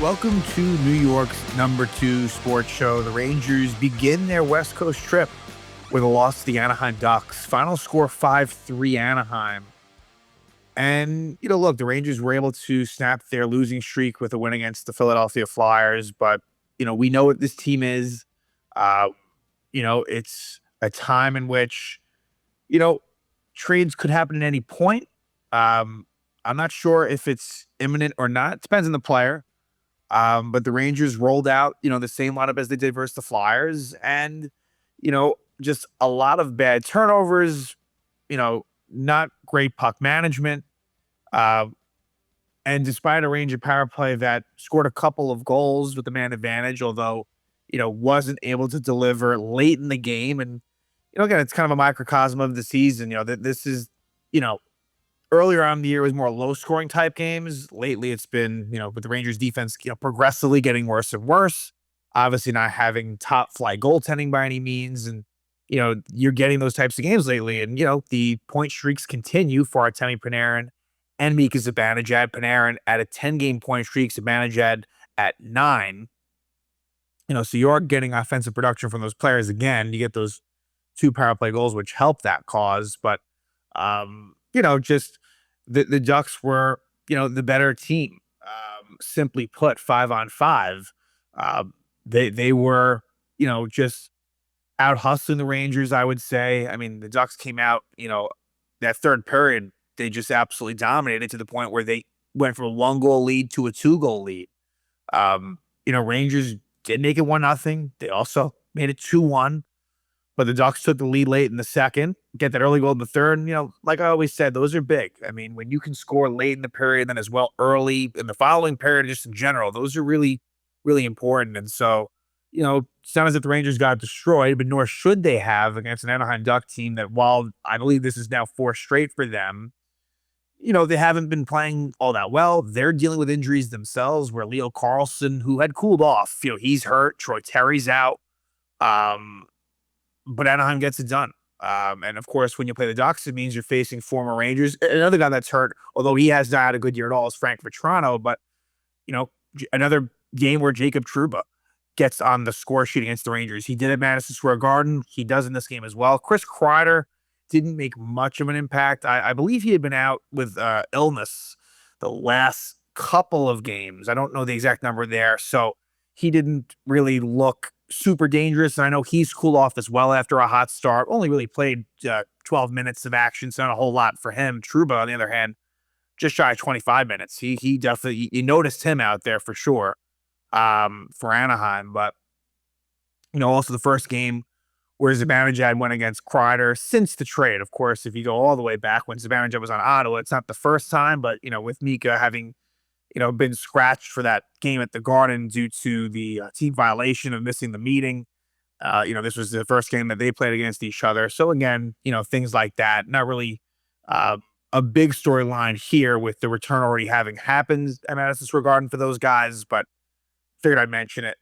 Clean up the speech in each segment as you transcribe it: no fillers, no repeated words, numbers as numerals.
Welcome to New York's #2 sports show. The Rangers begin their West Coast trip with a loss to the Anaheim Ducks. Final score 5-3 Anaheim. And, look, the Rangers were able to snap their losing streak with a win against the Philadelphia Flyers. But, we know what this team is. Uh, it's a time in which, you know, trades could happen at any point. I'm not sure if it's imminent or not. It depends on the player. But the Rangers rolled out, the same lineup as they did versus the Flyers, and just a lot of bad turnovers, not great puck management. Uh, and despite a Ranger power play that scored a couple of goals with the man advantage, although, wasn't able to deliver late in the game. And, again, it's kind of a microcosm of the season. That this is, you know, earlier on in the year, it was more low scoring type games. Lately, it's been, with the Rangers defense, progressively getting worse and worse. Obviously, not having top flight goaltending by any means. And, you're getting those types of games lately. And, the point streaks continue for Artemi Panarin and Mika Zibanejad. Panarin at a 10-game point streak, Zibanejad at 9. So you are getting offensive production from those players again. You get those 2 power play goals, which help that cause. But, just the Ducks were, the better team. Simply put, 5-on-5. They were, just out hustling the Rangers, I would say. I mean, the Ducks came out, that third period, they just absolutely dominated to the point where they went from a 1-goal lead to a 2-goal lead. Rangers did make it 1-0. They also made it 2-1. But the Ducks took the lead late in the second, get that early goal in the third. And, like I always said, those are big. I mean, when you can score late in the period, then as well early in the following period, just in general, those are really, really important. And so, it's not as if the Rangers got destroyed, but nor should they have against an Anaheim Duck team that, while I believe this is now 4 straight for them, they haven't been playing all that well. They're dealing with injuries themselves, where Leo Carlson, who had cooled off, he's hurt. Troy Terry's out. But Anaheim gets it done. And of course, when you play the Ducks, it means you're facing former Rangers. Another guy that's hurt, although he has not had a good year at all, is Frank Vetrano. But, another game where Jacob Trouba gets on the score sheet against the Rangers. He did at Madison Square Garden. He does in this game as well. Chris Kreider didn't make much of an impact. I believe he had been out with illness the last couple of games. I don't know the exact number there. So he didn't really look super dangerous. And I know he's cooled off as well after a hot start. Only really played 12 minutes of action, so not a whole lot for him. Trouba, on the other hand, just shy of 25 minutes. He definitely, you noticed him out there for sure for Anaheim. But, also the first game where Zibanejad went against Kreider since the trade. Of course, if you go all the way back when Zibanejad was on Ottawa, it's not the first time, but, with Mika having been scratched for that game at the Garden due to the team violation of missing the meeting. This was the first game that they played against each other. So again, things like that. Not really a big storyline here with the return already having happened at Madison Square Garden for those guys, but figured I'd mention it.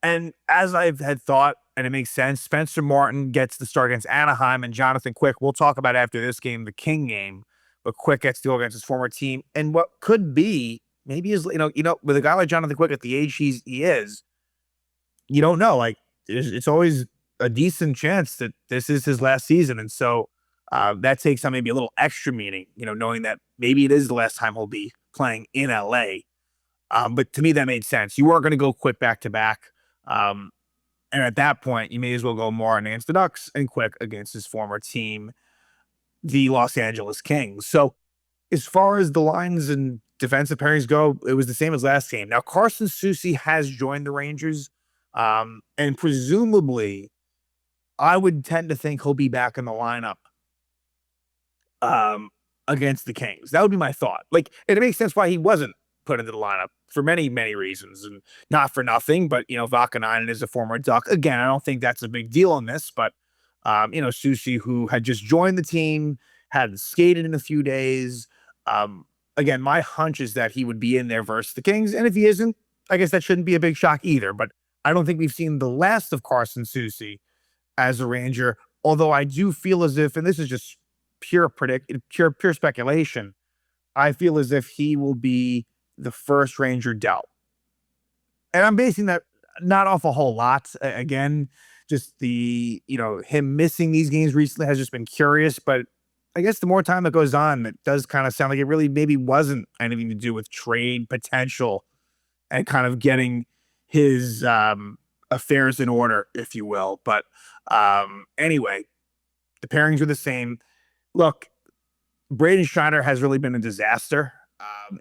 And as I've had thought, and it makes sense, Spencer Martin gets the start against Anaheim, and Jonathan Quick, we'll talk about after this game, the King game, but Quick gets to go against his former team. And what could be, maybe is, with a guy like Jonathan Quick at the age he is, you don't know. Like, it's always a decent chance that this is his last season. And so that takes on maybe a little extra meaning, knowing that maybe it is the last time he'll be playing in LA. But to me, that made sense. You weren't going to go Quick back to back. And at that point, you may as well go Martin against the Ducks and Quick against his former team, the Los Angeles Kings. So as far as the lines and defensive pairings go, it was the same as last game. Now, Carson Soucy has joined the Rangers, and presumably, I would tend to think he'll be back in the lineup against the Kings. That would be my thought. And it makes sense why he wasn't put into the lineup for many, many reasons, and not for nothing. But Vakanainen is a former Duck. Again, I don't think that's a big deal in this, but Soucy, who had just joined the team, hadn't skated in a few days. Again, my hunch is that he would be in there versus the Kings. And if he isn't, I guess that shouldn't be a big shock either. But I don't think we've seen the last of Carson Soucy as a Ranger. Although I do feel as if, and this is just pure speculation, I feel as if he will be the first Ranger dealt. And I'm basing that not off a whole lot. Again, just him missing these games recently has just been curious. But I guess the more time that goes on, it does kind of sound like it really maybe wasn't anything to do with trade potential and kind of getting his affairs in order, if you will. But anyway, the pairings were the same. Look, Braden Schneider has really been a disaster.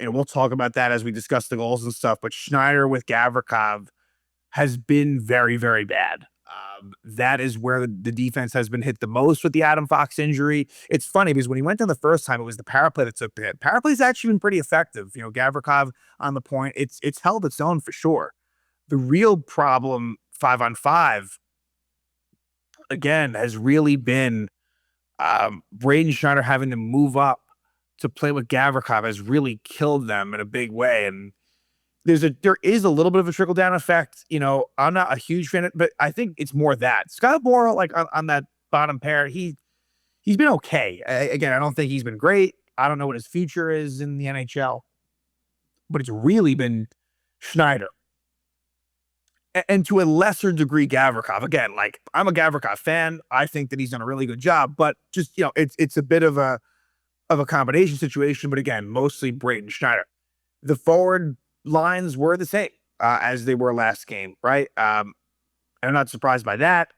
And we'll talk about that as we discuss the goals and stuff. But Schneider with Gavrikov has been very, very bad. That is where the defense has been hit the most with the Adam Fox injury. It's funny because when he went down the first time, it was the power play that took the hit. Power play's actually been pretty effective. Gavrikov on the point, it's held its own for sure. The real problem 5-on-5 again has really been Braden Schneider having to move up to play with Gavrikov has really killed them in a big way. And there is a little bit of a trickle down effect. I'm not a huge fan of, but I think it's more that Scott Morrow, like on that bottom pair, he's been okay. Again, I don't think he's been great. I don't know what his future is in the NHL, but it's really been Schneider. And to a lesser degree, Gavrikov. Again, like I'm a Gavrikov fan. I think that he's done a really good job, but just, it's a bit of a combination situation. But again, mostly Braden Schneider. The forward lines were the same as they were last game, right? I'm not surprised by that.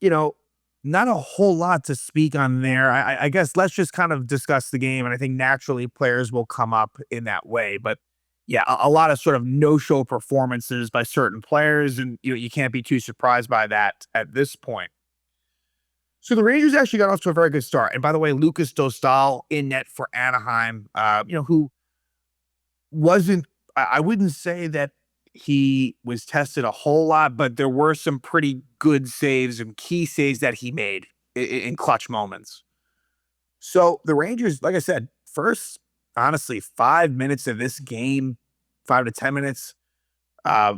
Not a whole lot to speak on there. I guess let's just kind of discuss the game, and I think naturally players will come up in that way. But yeah, a lot of sort of no-show performances by certain players, and you can't be too surprised by that at this point. So the Rangers actually got off to a very good start. And by the way, Lucas Dostal in net for Anaheim, who wasn't, I wouldn't say that he was tested a whole lot, but there were some pretty good saves and key saves that he made in clutch moments. So the Rangers, like I said, first, honestly, 5 minutes of this game, 5 to 10 minutes,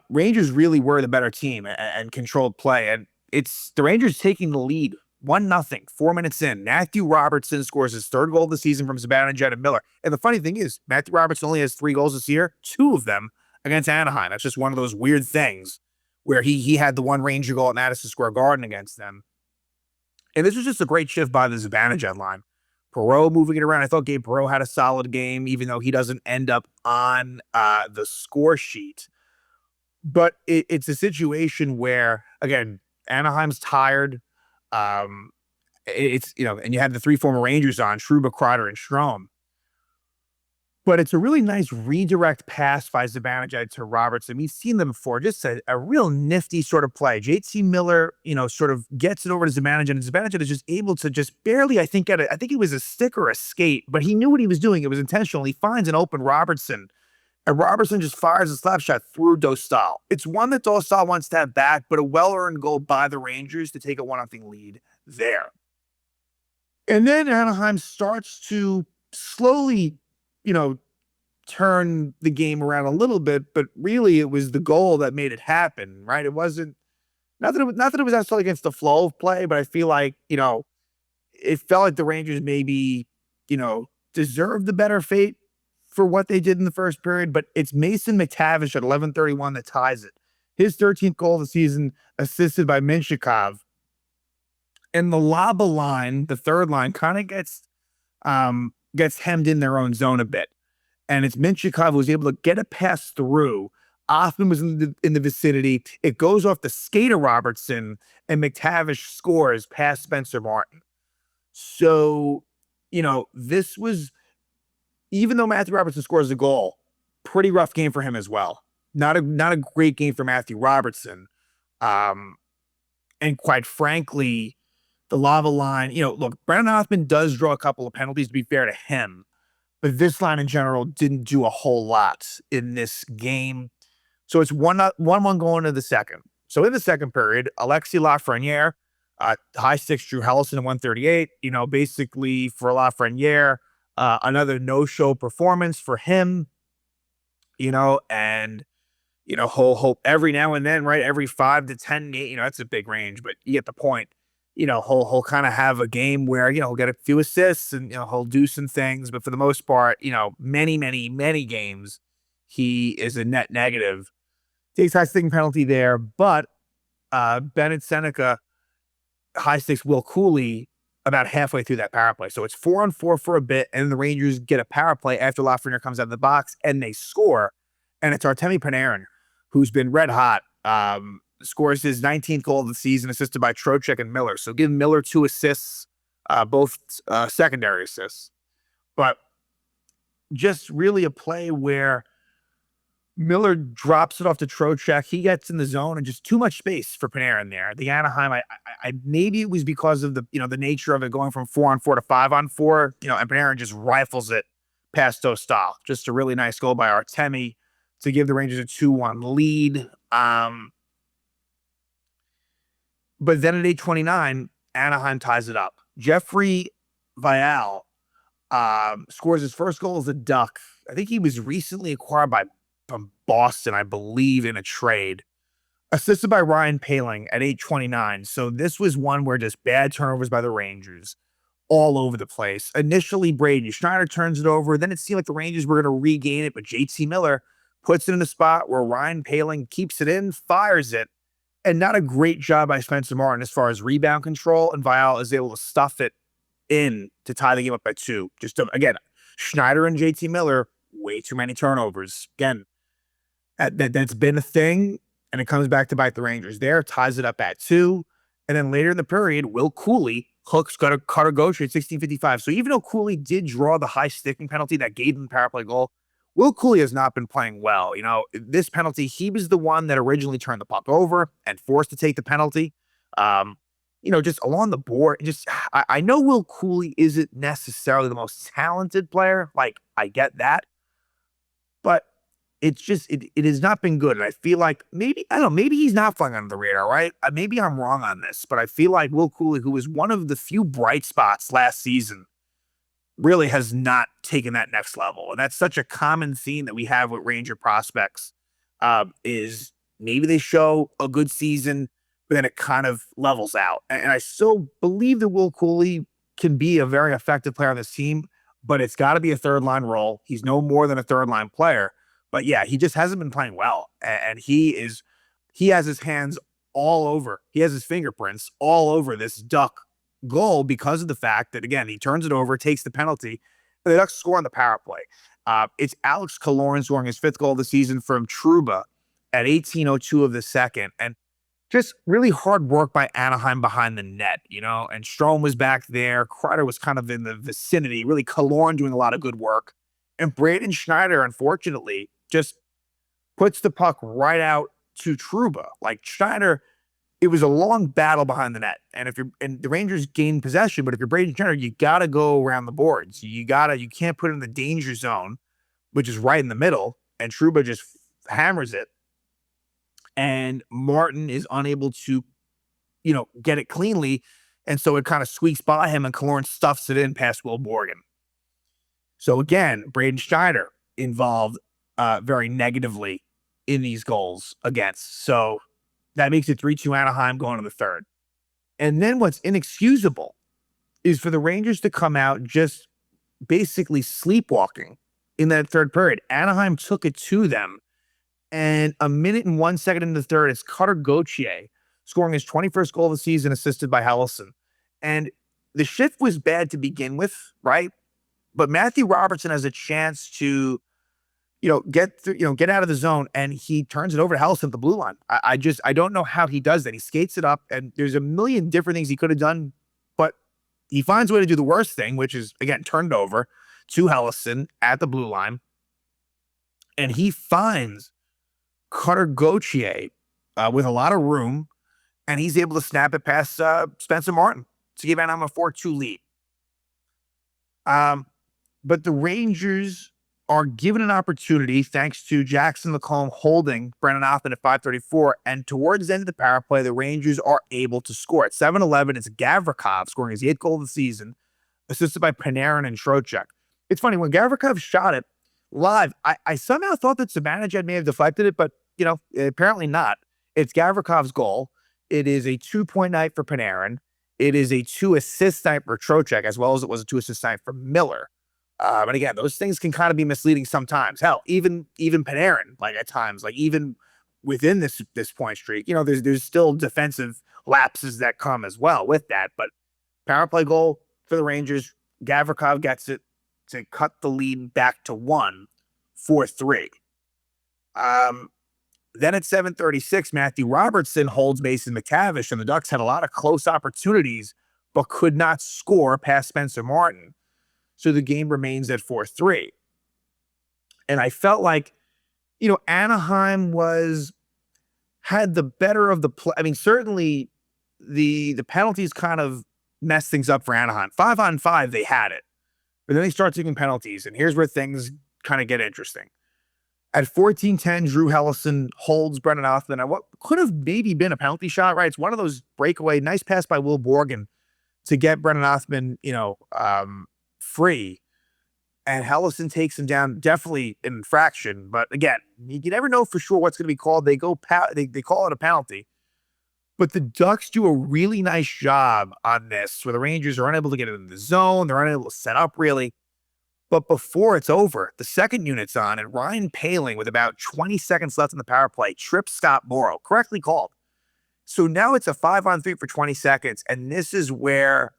Rangers really were the better team and controlled play. And it's the Rangers taking the lead 1-0, 4 minutes in. Matthew Robertson scores his third goal of the season from Zibanejad and Miller. And the funny thing is, Matthew Robertson only has 3 goals this year, 2 of them against Anaheim. That's just one of those weird things where he had the one Ranger goal at Madison Square Garden against them. And this was just a great shift by the Zibanejad line. Perreault moving it around. I thought Gabe Perreault had a solid game, even though he doesn't end up on the score sheet. But it's a situation where, again, Anaheim's tired. And you had the 3 former Rangers on, Trouba, Kreider, and Strome. But it's a really nice redirect pass by Zibanejad to Robertson. We've seen them before. Just a real nifty sort of play. JT Miller, sort of gets it over to Zibanejad, and Zibanejad is just able to just barely, I think it was a stick or a skate, but he knew what he was doing. It was intentional. He finds an open Robertson, and Robertson just fires a slap shot through Dostal. It's one that Dostal wants to have back, but a well-earned goal by the Rangers to take a 1-0 lead there. And then Anaheim starts to slowly turn the game around a little bit, but really it was the goal that made it happen, right? It wasn't, not that it was necessarily against the flow of play, but I feel like, it felt like the Rangers maybe, deserved the better fate for what they did in the first period, but it's Mason McTavish at 11:31 that ties it. His 13th goal of the season, assisted by Minshikov. And the Laba line, the third line, kind of gets hemmed in their own zone a bit. And it's Minshikov who was able to get a pass through. Othman was in the vicinity. It goes off the skate of Robertson, and McTavish scores past Spencer Martin. So, this was, even though Matthew Robertson scores a goal, pretty rough game for him as well. Not a great game for Matthew Robertson. And quite frankly, the Lava line, look, Brennan Othman does draw a couple of penalties, to be fair to him. But this line in general didn't do a whole lot in this game. So it's 1-1 going into the second. So in the second period, Alexis Lafreniere, high six, Drew Helleson at 138. Basically for Lafreniere, another no-show performance for him. And he'll every now and then, right, every 5 to 10, that's a big range, but you get the point. He'll kind of have a game where, he'll get a few assists and, he'll do some things. But for the most part, many, many, many games, he is a net negative. Takes high sticking penalty there, but Bennett Seneca high sticks Will Cooley about halfway through that power play. So it's 4-on-4 for a bit, and the Rangers get a power play after Lafreniere comes out of the box, and they score. And it's Artemi Panarin, who's been red hot. Scores his 19th goal of the season, assisted by Trocheck and Miller. So give Miller 2 assists, both secondary assists. But just really a play where Miller drops it off to Trocheck. He gets in the zone and just too much space for Panarin there. The Anaheim, I maybe it was because of the nature of it going from 4-on-4 to 5-on-4, and Panarin just rifles it past Dostal. Just a really nice goal by Artemi to give the Rangers a 2-1 lead. But then at 8:29, Anaheim ties it up. Jeffrey Vial scores his first goal as a Duck. I think he was recently acquired from Boston, I believe, in a trade. Assisted by Ryan Poehling at 8:29. So this was one where just bad turnovers by the Rangers all over the place. Initially, Braden Schneider turns it over. Then it seemed like the Rangers were going to regain it, but JT Miller puts it in a spot where Ryan Poehling keeps it in, fires it, and not a great job by Spencer Martin as far as rebound control, and Vial is able to stuff it in to tie the game up by 2. Again, Schneider and JT Miller, way too many turnovers. Again, that's been a thing, and it comes back to bite the Rangers there, ties it up at 2. And then later in the period, Will Cooley hooks Carter Gauthier at 16:55. So even though Cooley did draw the high sticking penalty that gave him the power play goal, Will Cooley has not been playing well. This penalty, he was the one that originally turned the puck over and forced to take the penalty. Just along the board, I know Will Cooley isn't necessarily the most talented player. Like, I get that. But it's just, it has not been good. And I feel like maybe he's not flying under the radar, right? Maybe I'm wrong on this, but I feel like Will Cooley, who was one of the few bright spots last season, really has not taken that next level. And that's such a common theme that we have with Ranger prospects, is maybe they show a good season, but then it kind of levels out. And I still believe that Will Cooley can be a very effective player on this team, but it's got to be a third line role. He's no more than a third line player. But yeah, he just hasn't been playing well. And he has his hands all over. He has his fingerprints all over this Duck goal because of the fact that, again, he turns it over, takes the penalty, and the Ducks score on the power play. It's Alex Killorn scoring his 5th goal of the season from Trouba at 18:02 of the second. And just really hard work by Anaheim behind the net, and Strome was back there. Kreider was kind of in the vicinity, really Killorn doing a lot of good work. And Braden Schneider, unfortunately, just puts the puck right out to Trouba. Like, Schneider, it was a long battle behind the net. And the Rangers gained possession, but if you're Braden Schneider, you got to go around the boards. You can't put it in the danger zone, which is right in the middle. And Trouba just hammers it. And Martin is unable to, get it cleanly. And so it kind of squeaks by him, and Killorn stuffs it in past Will Morgan. So again, Braden Schneider involved very negatively in these goals against. So that makes it 3-2 Anaheim going to the third. And then what's inexcusable is for the Rangers to come out just basically sleepwalking in that third period. Anaheim took it to them. And a minute and 1 second in the third, it's Carter Gauthier scoring his 21st goal of the season, assisted by Helleson. And the shift was bad to begin with, right? But Matthew Robertson has a chance to, get out of the zone, and he turns it over to Helleson at the blue line. I don't know how he does that. He skates it up, and there's a million different things he could have done, but he finds a way to do the worst thing, which is, again, turned over to Helleson at the blue line. And he finds Carter Gauthier with a lot of room, and he's able to snap it past Spencer Martin to give Anaheim a 4-2 lead. But the Rangers are given an opportunity thanks to Jackson Lacombe holding Brennan Othman at 5:34. And towards the end of the power play, the Rangers are able to score. At 7:11, it's Gavrikov scoring his 8th goal of the season, assisted by Panarin and Trocheck. It's funny, when Gavrikov shot it live, I somehow thought that Zibanejad may have deflected it, but, apparently not. It's Gavrikov's goal. It is a 2-point night for Panarin. It is a 2-assist night for Trocheck, as well as it was a 2-assist night for Miller. But again, those things can kind of be misleading sometimes. Hell, even Panarin, like at times, like even within this point streak. There's still defensive lapses that come as well with that, but power play goal for the Rangers. Gavrikov gets it to cut the lead back to 1-4-3. Then at 7:36, Matthew Robertson holds Mason McTavish, and the Ducks had a lot of close opportunities, but could not score past Spencer Martin. So the game remains at 4-3. And I felt like, Anaheim had the better of the play. I mean, certainly the penalties kind of messed things up for Anaheim. 5-on-5, they had it. But then they start taking penalties, and here's where things kind of get interesting. At 14:10, Drew Helleson holds Brennan Othman at what could have maybe been a penalty shot, right? It's one of those breakaway, nice pass by Will Borgen to get Brennan Othman, free. And Helleson takes him down, definitely an infraction. But again, you never know for sure what's going to be called. They call it a penalty. But the Ducks do a really nice job on this, where the Rangers are unable to get it in the zone. They're unable to set up really. But before it's over, the second unit's on, and Ryan Poehling, with about 20 seconds left in the power play, trips Scott Morrow, correctly called. So now it's a 5-on-3 for 20 seconds, and this is where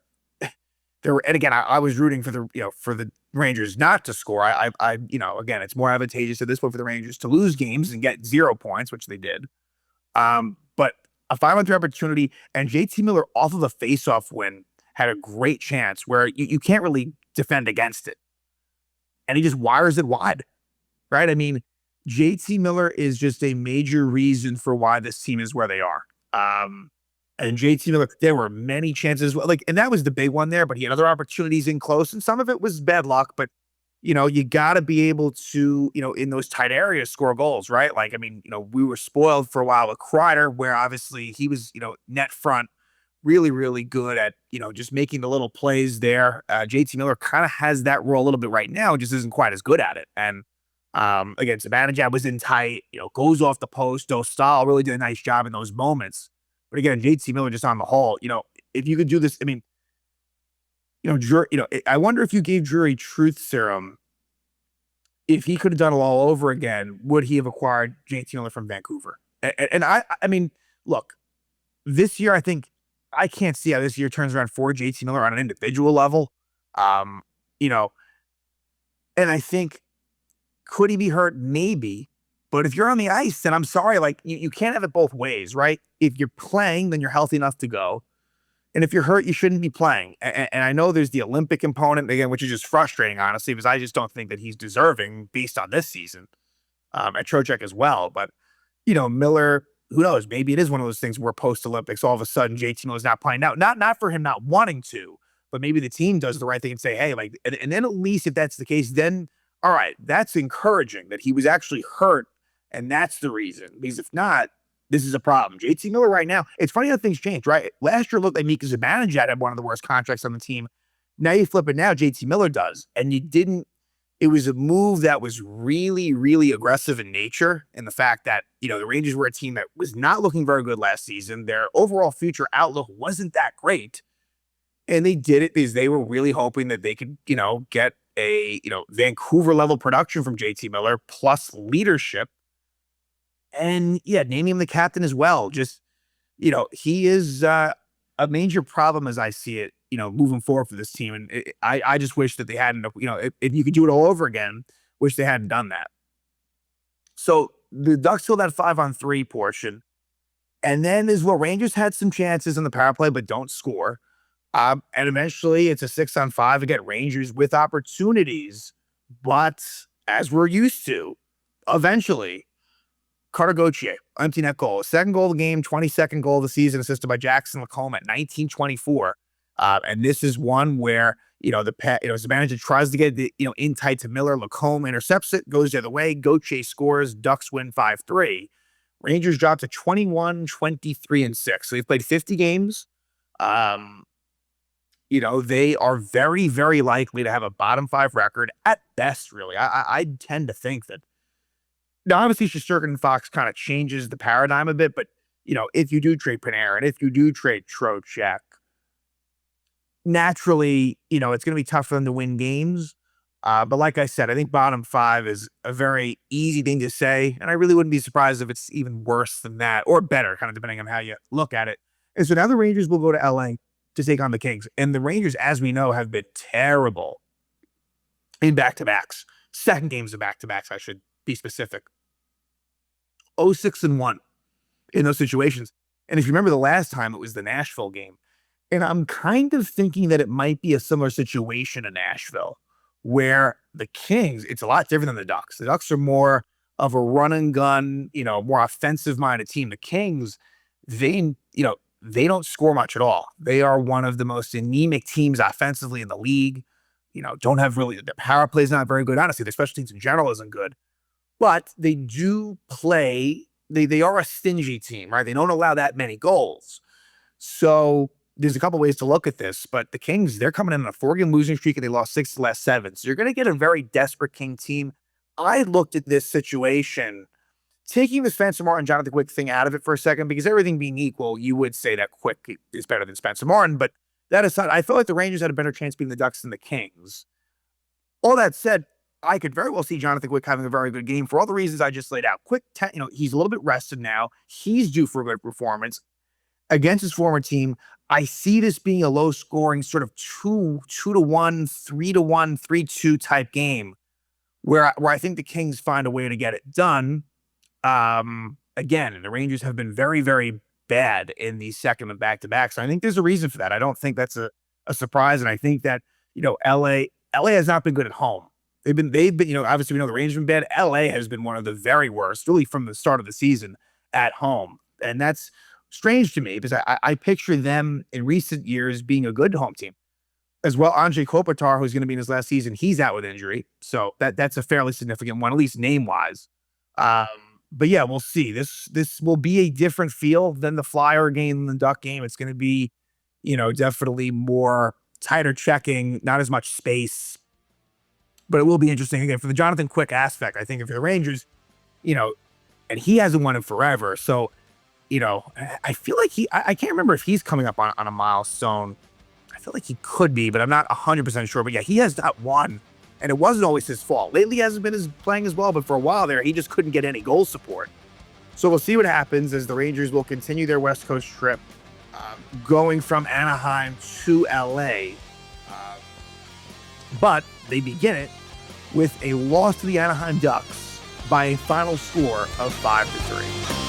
and again, I was rooting for the Rangers not to score. Again, it's more advantageous at this point for the Rangers to lose games and get 0 points, which they did. But a 5-on-3 opportunity, and JT Miller off of a faceoff win had a great chance where you can't really defend against it. And he just wires it wide, right? I mean, JT Miller is just a major reason for why this team is where they are. And JT Miller, there were many chances, and that was the big one there, but he had other opportunities in close, and some of it was bad luck, but, you got to be able to, in those tight areas, score goals, right? We were spoiled for a while with Kreider, where obviously he was, net front, really, really good at, just making the little plays there. JT Miller kind of has that role a little bit right now, just isn't quite as good at it. And again, Zibanejad was in tight, goes off the post. Dostal really did a nice job in those moments. But again, JT Miller just on the whole, if you could do this, I wonder if you gave Drury truth serum, if he could have done it all over again, would he have acquired JT Miller from Vancouver? And I mean, look, this year, I can't see how this year turns around for JT Miller on an individual level. And I think, could he be hurt? Maybe. But if you're on the ice, then I'm sorry, you can't have it both ways, right? If you're playing, then you're healthy enough to go. And if you're hurt, you shouldn't be playing. And I know there's the Olympic component, again, which is just frustrating, honestly, because I just don't think that he's deserving based on this season. At Trocheck as well. But, Miller, who knows? Maybe it is one of those things where post-Olympics, all of a sudden, JT Miller's not playing now. Not for him not wanting to, but maybe the team does the right thing and say, hey, and then at least if that's the case, then, all right, that's encouraging that he was actually hurt. And that's the reason, because if not, this is a problem. JT Miller right now, it's funny how things change, right? Last year looked like Mika Zibanejad had one of the worst contracts on the team. Now you flip it now, JT Miller does. And it was a move that was really, really aggressive in nature. And the fact that, the Rangers were a team that was not looking very good last season. Their overall future outlook wasn't that great. And they did it because they were really hoping that they could, get a, Vancouver level production from JT Miller plus leadership. And yeah, naming him the captain as well. Just, he is a major problem as I see it, moving forward for this team. And I just wish that they hadn't, if you could do it all over again, wish they hadn't done that. So the Ducks fill that 5-on-3 portion. And then as well, Rangers had some chances on the power play, but don't score. And eventually it's a 6-on-5 again, Rangers with opportunities. But as we're used to, eventually, Carter Gauthier, empty net goal. Second goal of the game, 22nd goal of the season, assisted by Jackson Lacombe at 19:24. And this is one where, Zibanejad tries to get the, in tight to Miller. Lacombe intercepts it, goes the other way. Gauthier scores. Ducks win 5-3. Rangers drop to 21-23-6. So they've played 50 games. They are very, very likely to have a bottom 5 record at best, really. I tend to think that. Now, obviously, Shesterkin and Fox kind of changes the paradigm a bit, but, if you do trade Panarin, if you do trade Trocheck, naturally, it's going to be tough for them to win games. But like I said, I think bottom five is a very easy thing to say, and I really wouldn't be surprised if it's even worse than that, or better, kind of depending on how you look at it. And so now the Rangers will go to LA to take on the Kings. And the Rangers, as we know, have been terrible in back-to-backs. Second games of back-to-backs, I should be specific. 0-6-1 in those situations. And if you remember the last time, it was the Nashville game. And I'm kind of thinking that it might be a similar situation in Nashville, where the Kings, it's a lot different than the Ducks. The Ducks are more of a run and gun, more offensive-minded team. The Kings, they don't score much at all. They are one of the most anemic teams offensively in the league. Don't have really, their power play is not very good. Honestly, their special teams in general isn't good. But they do play, they are a stingy team, right? They don't allow that many goals. So there's a couple ways to look at this, but the Kings, they're coming in on a 4-game losing streak and they lost 6 of the last 7. So you're going to get a very desperate King team. I looked at this situation, taking the Spencer Martin, Jonathan Quick thing out of it for a second, because everything being equal, you would say that Quick is better than Spencer Martin. But that aside, I felt like the Rangers had a better chance beating the Ducks than the Kings. All that said, I could very well see Jonathan Quick having a very good game for all the reasons I just laid out. Quick, he's a little bit rested now. He's due for a good performance against his former team. I see this being a low-scoring sort of 2-1, 3-1, 3-2 type game where I think the Kings find a way to get it done. Again, the Rangers have been very, very bad in the second of back-to-back. So I think there's a reason for that. I don't think that's a surprise. And I think that, LA has not been good at home. They've been, obviously we know the Rangers have been bad. LA has been one of the very worst, really from the start of the season at home. And that's strange to me because I picture them in recent years being a good home team. As well, Andrei Kopitar, who's going to be in his last season, he's out with injury. So that's a fairly significant one, at least name-wise. But yeah, we'll see. This will be a different feel than the Flyer game and the Duck game. It's going to be, definitely more tighter checking, not as much space. But it will be interesting again for the Jonathan Quick aspect. I think if the Rangers, and he hasn't won it forever. So, I feel like I can't remember if he's coming up on a milestone. I feel like he could be, but I'm not 100% sure. But yeah, he has not won. And it wasn't always his fault. Lately, he hasn't been playing as well, but for a while there, he just couldn't get any goal support. So we'll see what happens as the Rangers will continue their West Coast trip, going from Anaheim to LA. But they begin it with a loss to the Anaheim Ducks by a final score of 5-3.